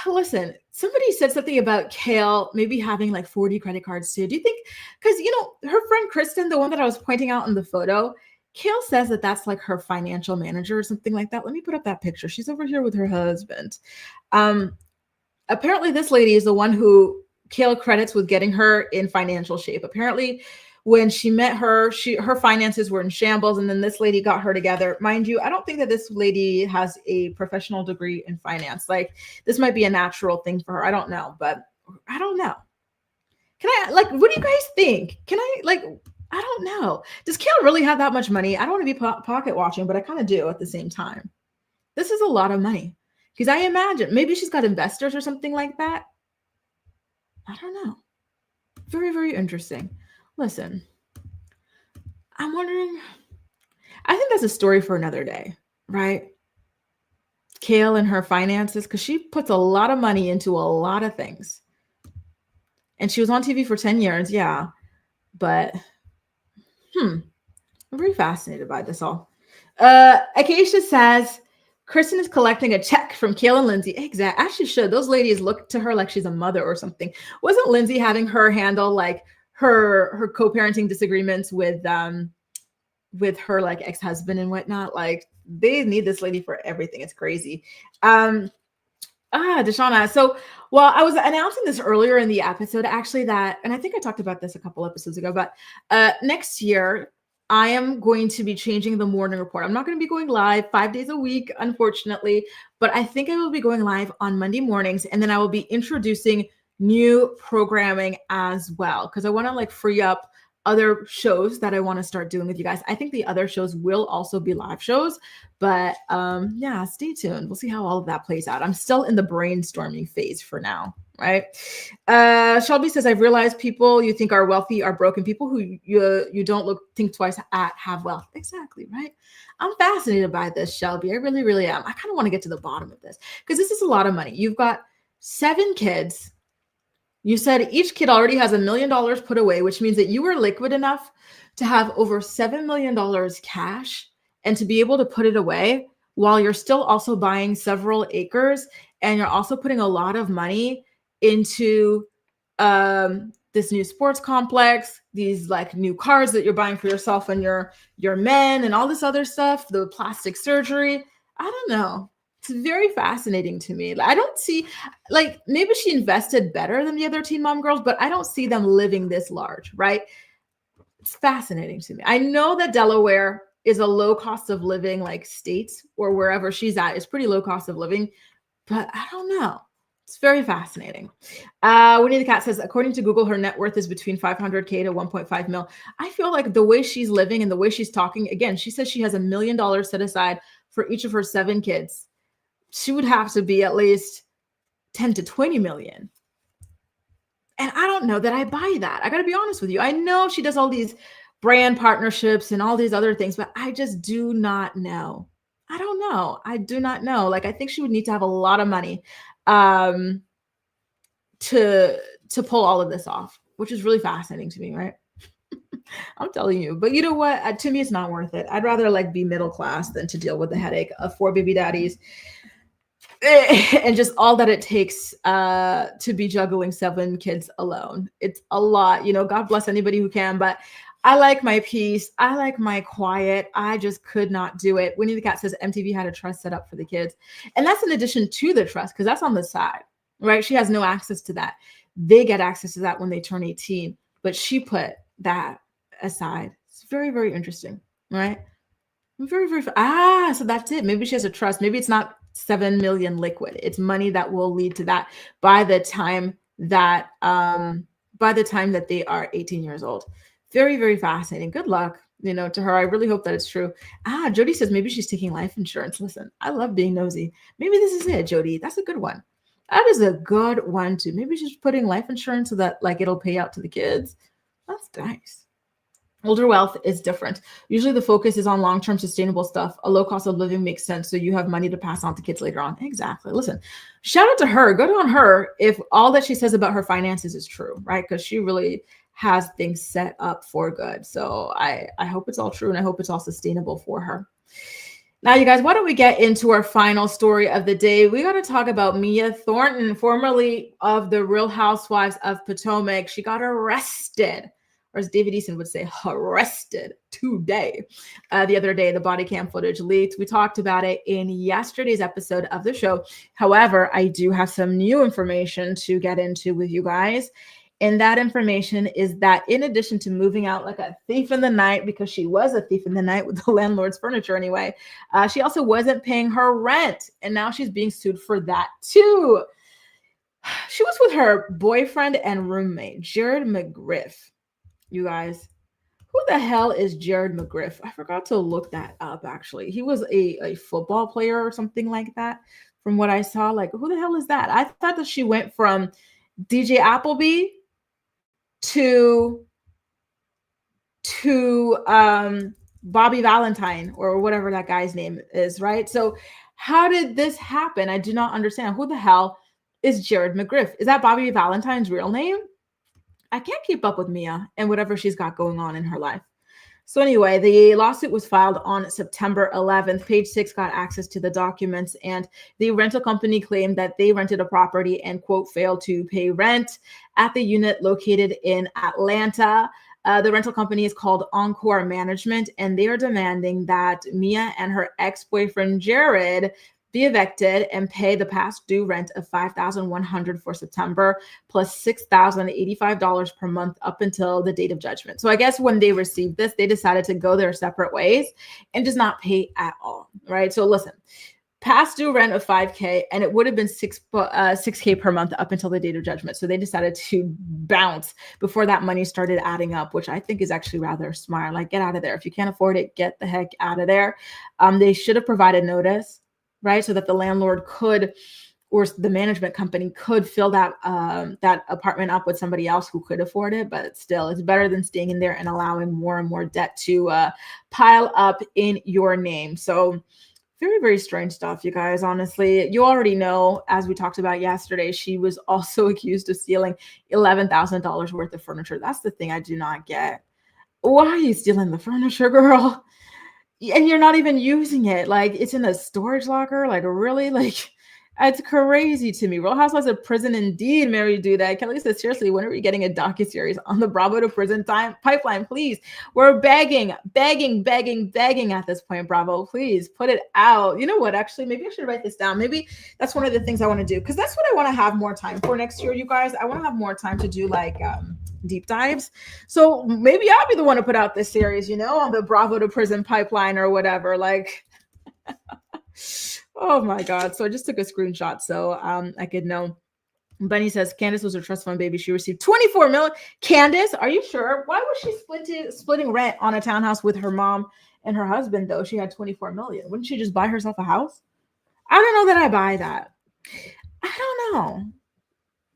Listen, somebody said something about Kail maybe having like 40 credit cards too. Do you think, because, her friend Kristen, the one that I was pointing out in the photo, Kail says that that's like her financial manager or something like that. Let me put up that picture. She's over here with her husband. Apparently this lady is the one who Kail credits with getting her in financial shape. Apparently when she met her, her finances were in shambles, and then this lady got her together. Mind you, I don't think that this lady has a professional degree in finance. Like, this might be a natural thing for her. I don't know, but I don't know. Can I, like, what do you guys think? Can I, like, I don't know. Does Kail really have that much money? I don't want to be pocket watching, but I kind of do at the same time. This is a lot of money, because I imagine maybe she's got investors or something like that. I don't know. Very, very interesting. Listen, I'm wondering, I think that's a story for another day, right? Kail and her finances, because she puts a lot of money into a lot of things. And she was on TV for 10 years, yeah. But, I'm very fascinated by this all. Acacia says, Kristen is collecting a check from Kail and Lindsay. Exactly. As she should. Those ladies look to her like she's a mother or something. Wasn't Lindsay having her handle like her co-parenting disagreements with her like ex-husband and whatnot? Like, they need this lady for everything. It's crazy. Deshauna. So, well, I was announcing this earlier in the episode, actually, that, and I think I talked about this a couple episodes ago, but next year, I am going to be changing the morning report. I'm not going to be going live 5 days a week, unfortunately, but I think I will be going live on Monday mornings, and then I will be introducing new programming as well, because I want to like free up other shows that I want to start doing with you guys. I think the other shows will also be live shows, but yeah, stay tuned. We'll see how all of that plays out. I'm still in the brainstorming phase for now, right? Shelby says, I've realized people you think are wealthy are broken. People who you don't think twice at have wealth. Exactly, right? I'm fascinated by this, Shelby. I really, really am. I kind of want to get to the bottom of this, because this is a lot of money. You've got 7 kids. You said each kid already has $1 million put away, which means that you were liquid enough to have over $7 million cash and to be able to put it away while you're still also buying several acres, and you're also putting a lot of money into this new sports complex, these like new cars that you're buying for yourself and your men and all this other stuff, the plastic surgery. I don't know. It's very fascinating to me. I don't see, like, maybe she invested better than the other Teen Mom girls, but I don't see them living this large, right? It's fascinating to me. I know that Delaware is a low cost of living, like state, or wherever she's at is pretty low cost of living, but I don't know. It's very fascinating. Winnie the Cat says, according to Google, her net worth is between 500K to 1.5 mil. I feel like the way she's living and the way she's talking, again, she says she has $1 million set aside for each of her 7 kids. She would have to be at least 10 to 20 million. And I don't know that I buy that. I got to be honest with you. I know she does all these brand partnerships and all these other things, but I just do not know. I don't know. I do not know. Like, I think she would need to have a lot of money to pull all of this off, which is really fascinating to me, right? I'm telling you. But you know what? To me, it's not worth it. I'd rather like be middle class than to deal with the headache of 4 baby daddies and just all that it takes to be juggling 7 kids alone. It's a lot. God bless anybody who can, but I like my peace. I like my quiet. I just could not do it. Winnie the Cat says MTV had a trust set up for the kids. And that's in addition to the trust, because that's on the side, right? She has no access to that. They get access to that when they turn 18, but she put that aside. It's very, very interesting, right? Very, very, so that's it. Maybe she has a trust. Maybe it's not 7 million liquid. It's money that will lead to that by the time that they are 18 years old. Very, very fascinating. Good luck, to her. I really hope that it's true. Jody says maybe she's taking life insurance. Listen, I love being nosy. Maybe this is it, Jody. That's a good one. That is a good one too. Maybe she's putting life insurance so that like it'll pay out to the kids. That's nice. Older wealth is different. Usually the focus is on long-term sustainable stuff. A low cost of living makes sense. So you have money to pass on to kids later on. Exactly. Listen, shout out to her. Good on her if all that she says about her finances is true, right? Because she really has things set up for good. So I hope it's all true, and I hope it's all sustainable for her. Now, you guys, why don't we get into our final story of the day? We got to talk about Mia Thornton, formerly of the Real Housewives of Potomac. She got arrested, or as David Eason would say, arrested today. The other day, the body cam footage leaked. We talked about it in yesterday's episode of the show. However, I do have some new information to get into with you guys. And that information is that in addition to moving out like a thief in the night, because she was a thief in the night with the landlord's furniture anyway, she also wasn't paying her rent. And now she's being sued for that too. She was with her boyfriend and roommate, Jared McGriff. You guys, who the hell is Jared McGriff? I forgot to look that up, actually. He was a football player or something like that from what I saw. Like, who the hell is that? I thought that she went from DJ Appleby to Bobby Valentine, or whatever that guy's name is, right? So how did this happen? I do not understand. Who the hell is Jared McGriff? Is that Bobby Valentine's real name? I can't keep up with Mia and whatever she's got going on in her life. So anyway, the lawsuit was filed on September 11th. Page Six got access to the documents, and the rental company claimed that they rented a property and, quote, failed to pay rent at the unit located in Atlanta. The rental company is called Encore Management, and they are demanding that Mia and her ex-boyfriend Jared be evicted and pay the past due rent of $5,100 for September, plus $6,085 per month up until the date of judgment. So I guess when they received this, they decided to go their separate ways and just not pay at all, right? So listen, past due rent of $5,000, and it would have been $6,000 per month up until the date of judgment. So they decided to bounce before that money started adding up, which I think is actually rather smart. Like, get out of there. If you can't afford it, get the heck out of there. They should have provided notice, right? So that the landlord could, or the management company could fill that that apartment up with somebody else who could afford it. But still, it's better than staying in there and allowing more and more debt to pile up in your name. So very, very strange stuff, you guys. Honestly, you already know, as we talked about yesterday, she was also accused of stealing $11,000 worth of furniture. That's the thing I do not get. Why are you stealing the furniture, girl? And you're not even using it. Like, it's in a storage locker. Like, really? Like, it's crazy to me. Real Housewives of Prison, indeed, Mary do that. Kelly says, seriously, when are we getting a docuseries on the Bravo to Prison pipeline? Please. We're begging at this point, Bravo. Please put it out. You know what? Actually, maybe I should write this down. Maybe that's one of the things I want to do, because that's what I want to have more time for next year, you guys. I want to have more time to do like deep dives. So maybe I'll be the one to put out this series, on the Bravo to Prison pipeline or whatever. Like, oh my God. So I just took a screenshot so I could know. Bunny says Candace was her trust fund baby. She received $24 million. Candace, are you sure? Why was she splitting rent on a townhouse with her mom and her husband, though? She had $24 million. Wouldn't she just buy herself a house? I don't know that I buy that. I don't know.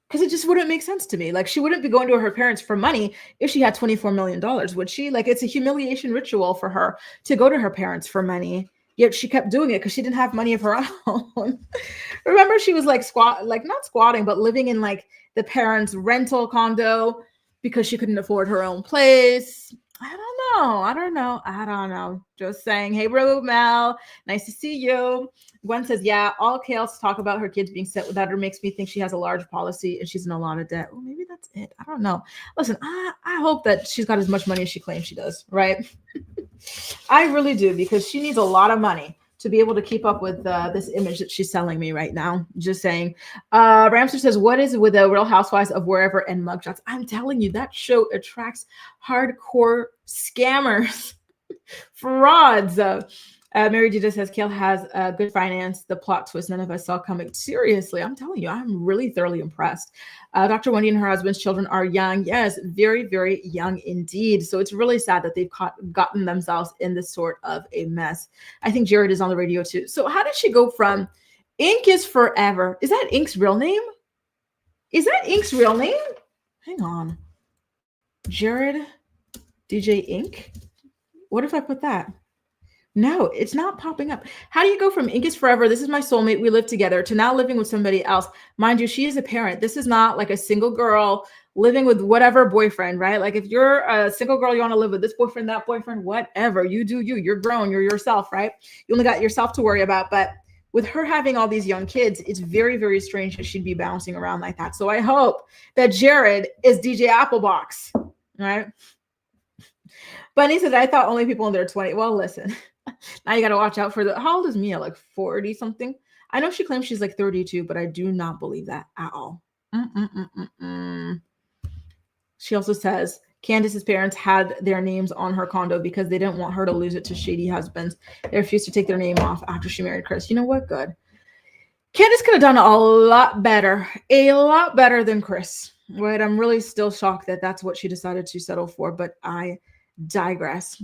Because it just wouldn't make sense to me. Like, she wouldn't be going to her parents for money if she had $24 million, would she? Like, it's a humiliation ritual for her to go to her parents for money. Yet she kept doing it because she didn't have money of her own. Remember, she was like not squatting, but living in like the parents' rental condo because she couldn't afford her own place. I don't know. Just saying. Hey, bro, Mel. Nice to see you. Gwen says, yeah, all Kail's talk about her kids being set without her makes me think she has a large policy and she's in a lot of debt. Well, maybe that's it. I don't know. Listen, I hope that she's got as much money as she claims she does, right? I really do, because she needs a lot of money to be able to keep up with this image that she's selling me right now. Just saying. Ramsey says, what is it with the Real Housewives of Wherever and mugshots? I'm telling you, that show attracts hardcore scammers, frauds. Mary Gita says, Kail has good finance. The plot twist none of us saw coming. Seriously, I'm telling you, I'm really thoroughly impressed. Dr. Wendy and her husband's children are young. Yes, very, very young indeed. So it's really sad that they've gotten themselves in this sort of a mess. I think Jared is on the radio too. So how did she go from Ink is Forever? Is that Ink's real name? Hang on. Jared DJ Ink? What if I put that? No, it's not popping up. How do you go from Ink is Forever, this is my soulmate, we live together, to now living with somebody else? Mind you, she is a parent. This is not like a single girl living with whatever boyfriend, right? Like if you're a single girl, you want to live with this boyfriend, that boyfriend, whatever. You do you. You're grown. You're yourself, right? You only got yourself to worry about. But with her having all these young kids, it's very, very strange that she'd be bouncing around like that. So I hope that Jared is DJ Applebox, right? Bunny says, I thought only people in their 20s. Well, listen, now you got to watch out for how old is Mia? Like 40 something? I know she claims she's like 32, but I do not believe that at all. She also says Candace's parents had their names on her condo because they didn't want her to lose it to shady husbands. They refused to take their name off after she married Chris. You know what? Good. Candace could have done a lot better than Chris. Right? I'm really still shocked that that's what she decided to settle for, but I digress.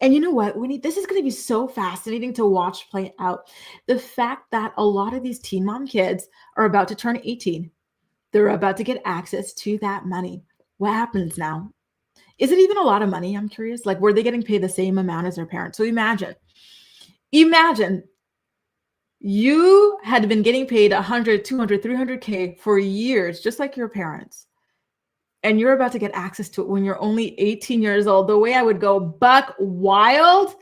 And you know what, Winnie, this is going to be so fascinating to watch play out. The fact that a lot of these teen mom kids are about to turn 18. They're about to get access to that money. What happens now? Is it even a lot of money? I'm curious. Like, were they getting paid the same amount as their parents? So imagine you had been getting paid 100, 200, 300K for years, just like your parents. And you're about to get access to it when you're only 18 years old. The way I would go buck wild.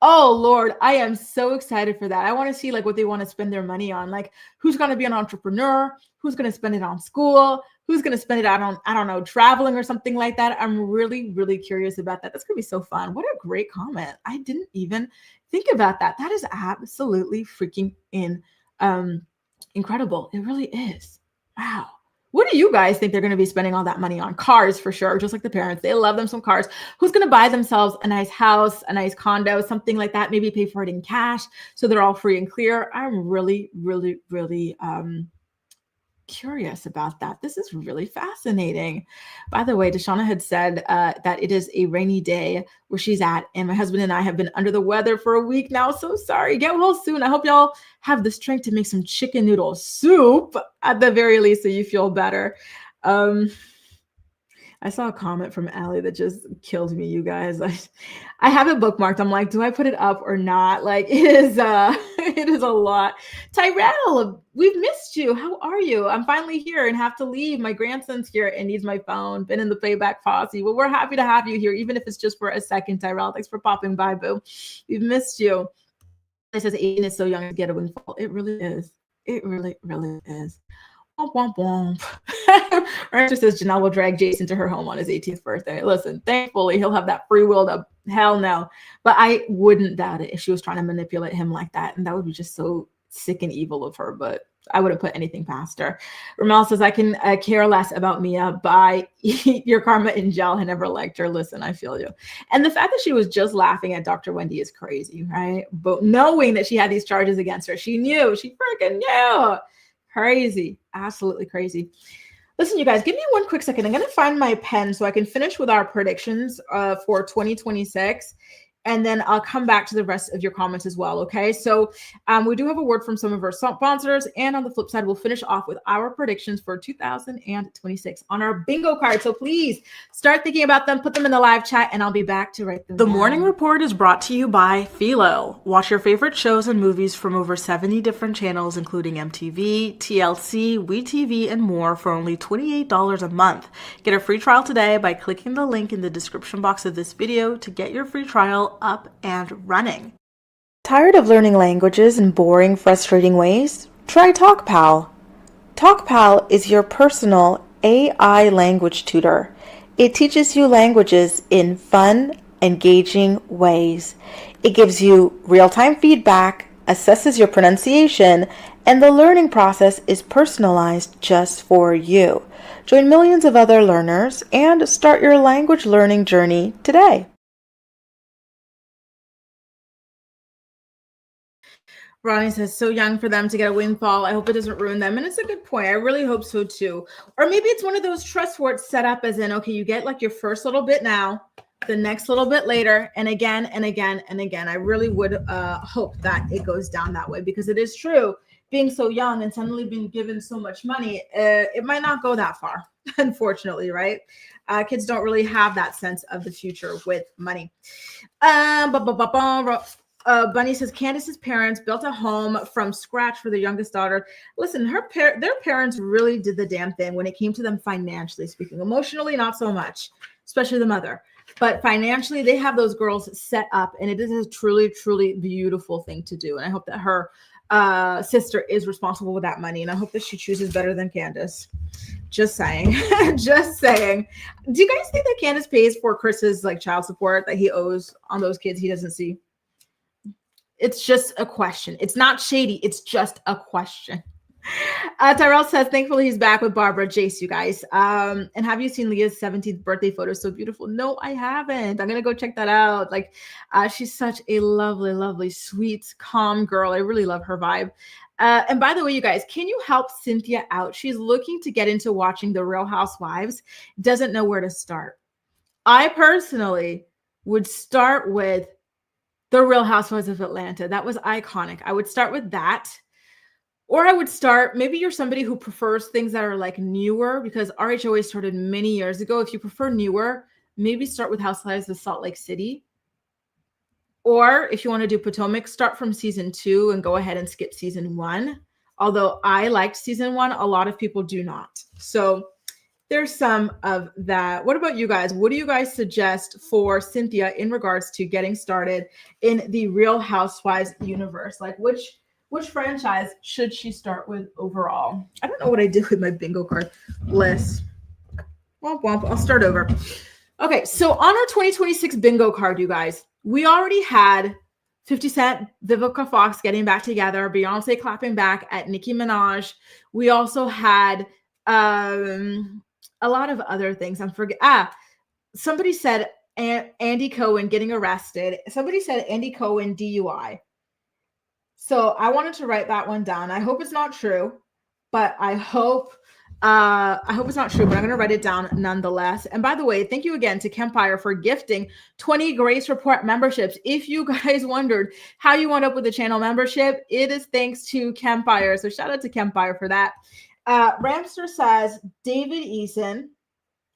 Oh, Lord, I am so excited for that. I want to see like what they want to spend their money on. Like who's going to be an entrepreneur? Who's going to spend it on school? Who's going to spend it out on, I don't know, traveling or something like that? I'm really, really curious about that. That's going to be so fun. What a great comment. I didn't even think about that. That is absolutely freaking incredible. It really is. Wow. What do you guys think they're going to be spending all that money on? Cars for sure, just like the parents. They love them some cars. Who's going to buy themselves a nice house, a nice condo, something like that? Maybe pay for it in cash so they're all free and clear. I'm really, really, really curious about that. This is really fascinating. By the way, Deshauna had said that it is a rainy day where she's at, and my husband and I have been under the weather for a week now. So sorry. Get well soon. I hope y'all have the strength to make some chicken noodle soup at the very least so you feel better. I saw a comment from Allie that just killed me, you guys. I have it bookmarked. I'm like, do I put it up or not? Like it is a lot. Tyrell, we've missed you. How are you? I'm finally here and have to leave. My grandson's here and needs my phone. Been in the playback posse. Well, we're happy to have you here, even if it's just for a second, Tyrell. Thanks for popping by, boo. We've missed you. It says 18 is so young to get a windfall. It really is. It really, really is. Womp, womp, womp. Rancher says Janelle will drag Jason to her home on his 18th birthday. Listen, thankfully, he'll have that free will to hell no. But I wouldn't doubt it if she was trying to manipulate him like that. And that would be just so sick and evil of her. But I wouldn't put anything past her. Ramel says, I can care less about Mia. Bye. Eat your karma in gel. I never liked her. Listen, I feel you. And the fact that she was just laughing at Dr. Wendy is crazy, right? But knowing that she had these charges against her, she knew. She freaking knew. Crazy. Absolutely crazy. Listen, you guys, give me one quick second. I'm going to find my pen so I can finish with our predictions for 2026. And then I'll come back to the rest of your comments as well. Okay. So we do have a word from some of our sponsors. And on the flip side, we'll finish off with our predictions for 2026 on our bingo card. So please start thinking about them, put them in the live chat, and I'll be back to write them down. The Morning Report is brought to you by Philo. Watch your favorite shows and movies from over 70 different channels, including MTV, TLC, WeTV, and more for only $28 a month. Get a free trial today by clicking the link in the description box of this video to get your free trial up and running. Tired of learning languages in boring, frustrating ways? Try TalkPal. TalkPal is your personal AI language tutor. It teaches you languages in fun, engaging ways. It gives you real-time feedback, assesses your pronunciation, and the learning process is personalized just for you. Join millions of other learners and start your language learning journey today. Ronnie says, so young for them to get a windfall. I hope it doesn't ruin them. And it's a good point. I really hope so too. Or maybe it's one of those trusts where it's set up as in, okay, you get like your first little bit now, the next little bit later, and again, and again, and again. I really would hope that it goes down that way, because it is true, being so young and suddenly being given so much money, it might not go that far, unfortunately, right? Kids don't really have that sense of the future with money. Bunny says Candace's parents built a home from scratch for their youngest daughter. Listen, their parents really did the damn thing when it came to them financially speaking. Emotionally, not so much, especially the mother. But financially, they have those girls set up, and it is a truly, truly beautiful thing to do. And I hope that her sister is responsible with that money, and I hope that she chooses better than Candace. Just saying. Just saying. Do you guys think that Candace pays for Chris's like child support that he owes on those kids he doesn't see? It's just a question. It's not shady. It's just a question. Tyrell says, thankfully he's back with Barbara Jace, you guys. And have you seen Leah's 17th birthday photo? So beautiful. No, I haven't. I'm going to go check that out. Like, she's such a lovely, lovely, sweet, calm girl. I really love her vibe. And by the way, you guys, can you help Cynthia out? She's looking to get into watching The Real Housewives, doesn't know where to start. I personally would start with The Real Housewives of Atlanta. That was iconic. I would start with that. Or I would start, maybe you're somebody who prefers things that are like newer, because RHOA started many years ago. If you prefer newer, maybe start with Housewives of Salt Lake City. Or if you want to do Potomac, start from season 2 and go ahead and skip season 1. Although I liked season 1, a lot of people do not. So there's some of that. What about you guys? What do you guys suggest for Cynthia in regards to getting started in the Real Housewives universe? Like which franchise should she start with overall? I don't know what I did with my bingo card list. Womp womp. I'll start over. Okay, so on our 2026 bingo card, you guys, we already had 50 Cent, Vivica Fox getting back together, Beyonce clapping back at Nicki Minaj. We also had a lot of other things. Somebody said Andy Cohen getting arrested. Somebody said Andy Cohen DUI. So I wanted to write that one down. I hope it's not true, but I hope it's not true, but I'm going to write it down nonetheless. And by the way, thank you again to Kempire for gifting 20 Grace Report memberships. If you guys wondered how you wound up with the channel membership, it is thanks to Kempire. So shout out to Kempire for that. Ramster says David Eason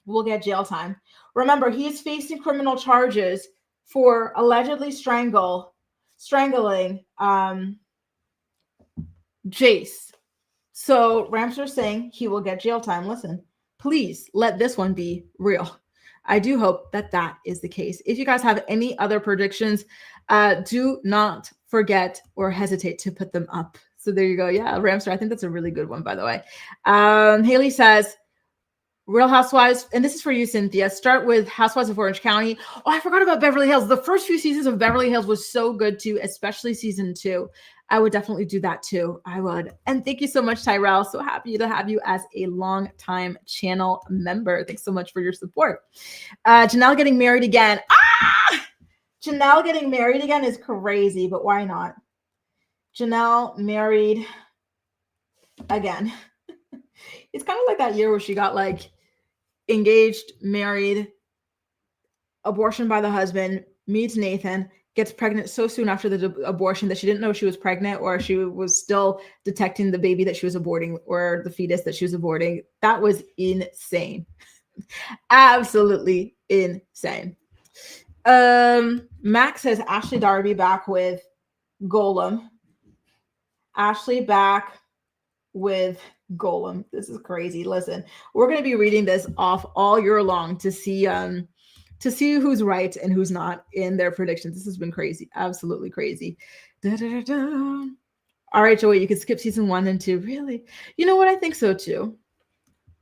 will get jail time. Remember, he is facing criminal charges for allegedly strangling Jace. So Ramster saying he will get jail time. Listen, please let this one be real. I do hope that that is the case. If you guys have any other predictions, do not forget or hesitate to put them up. So there you go. Yeah, Ramster, I think that's a really good one, by the way. Haley says, Real Housewives, and this is for you, Cynthia, start with Housewives of Orange County. Oh, I forgot about Beverly Hills. The first few seasons of Beverly Hills was so good too, especially season 2. I would definitely do that too. I would. And thank you so much, Tyrell. So happy to have you as a long-time channel member. Thanks so much for your support. Janelle getting married again. Janelle getting married again is crazy, but why not? Janelle married again. It's kind of like that year where she got like engaged, married, abortion by the husband, meets Nathan, gets pregnant so soon after the abortion that she didn't know she was pregnant, or she was still detecting the baby that she was aborting, or the fetus that she was aborting. That was insane. Absolutely insane. Max says Ashley Darby back with Golem. Ashley back with Golem. This is crazy. Listen, we're going to be reading this off all year long to see who's right and who's not in their predictions. This has been crazy. Absolutely crazy. All right, Joey, you can skip season 1 and 2. Really? You know what? I think so too.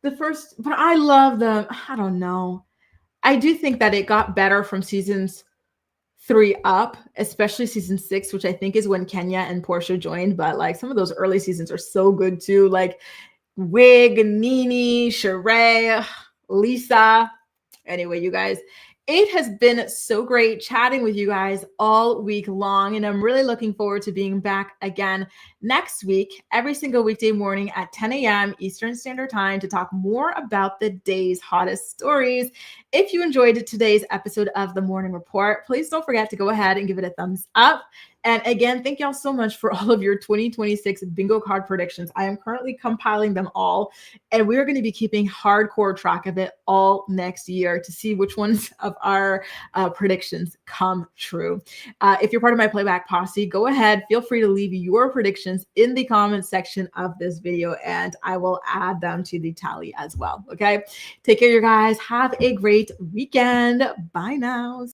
But I love them. I don't know. I do think that it got better from seasons 3 up, especially season 6, which I think is when Kenya and Portia joined. But like some of those early seasons are so good too. Like Wig, Nene, Sheree, Lisa. Anyway, you guys, it has been so great chatting with you guys all week long. And I'm really looking forward to being back again next week, every single weekday morning at 10 a.m. Eastern Standard Time to talk more about the day's hottest stories. If you enjoyed today's episode of The Morning Report, please don't forget to go ahead and give it a thumbs up. And again, thank y'all so much for all of your 2026 bingo card predictions. I am currently compiling them all, and we're going to be keeping hardcore track of it all next year to see which ones of our predictions come true. If you're part of my playback posse, go ahead, feel free to leave your predictions in the comments section of this video, and I will add them to the tally as well. Okay, take care, you guys. Have a great weekend. Bye now.